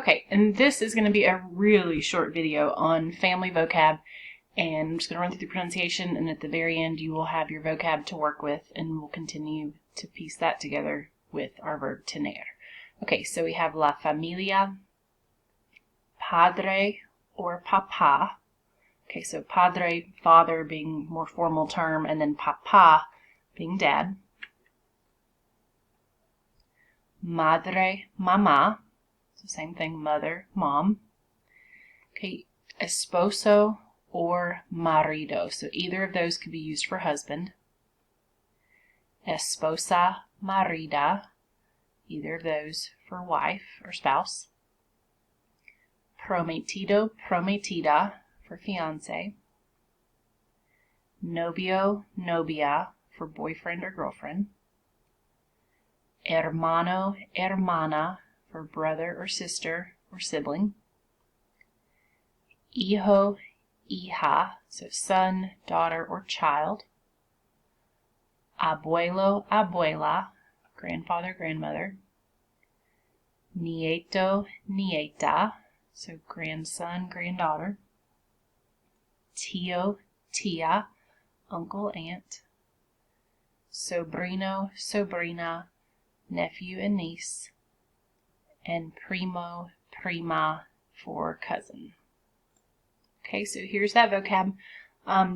Okay, and this is going to be a really short video on family vocab, and I'm just going to run through the pronunciation, and at the very end you will have your vocab to work with, and we'll continue to piece that together with our verb tener. Okay, so we have la familia, padre or papa. Okay, so padre, father being more formal term, and then papa being dad. Madre, mama. So same thing, mother, mom. Okay, esposo or marido. So either of those could be used for husband. Esposa, marida. Either of those for wife or spouse. Prometido, prometida for fiance. Novio, novia for boyfriend or girlfriend. Hermano, hermana for brother or sister or sibling. Hijo, hija, so son, daughter, or child. Abuelo, abuela, grandfather, grandmother. Nieto, nieta, so grandson, granddaughter. Tío, tía, uncle, aunt. Sobrino, sobrina, nephew and niece. And primo, prima for cousin. Okay, so here's that vocab.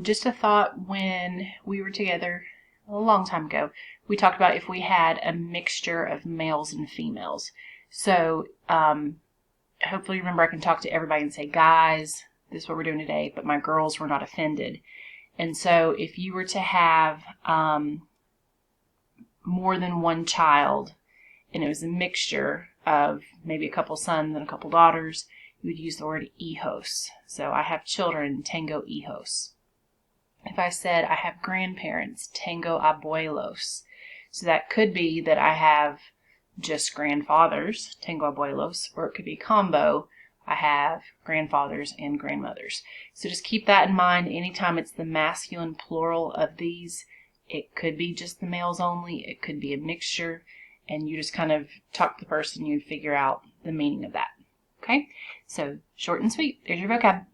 Just a thought, when we were together a long time ago, we talked about if we had a mixture of males and females. So hopefully you remember I can talk to everybody and say, guys, this is what we're doing today, but my girls were not offended. And so if you were to have more than one child, and it was a mixture of maybe a couple sons and a couple daughters, you would use the word hijos. So I have children, tengo hijos. If I said I have grandparents, tengo abuelos. So that could be that I have just grandfathers, tengo abuelos, or it could be combo, I have grandfathers and grandmothers. So just keep that in mind. Anytime it's the masculine plural of these, it could be just the males only, it could be a mixture, and you just kind of talk to the person, you figure out the meaning of that. Okay, so short and sweet. There's your vocab.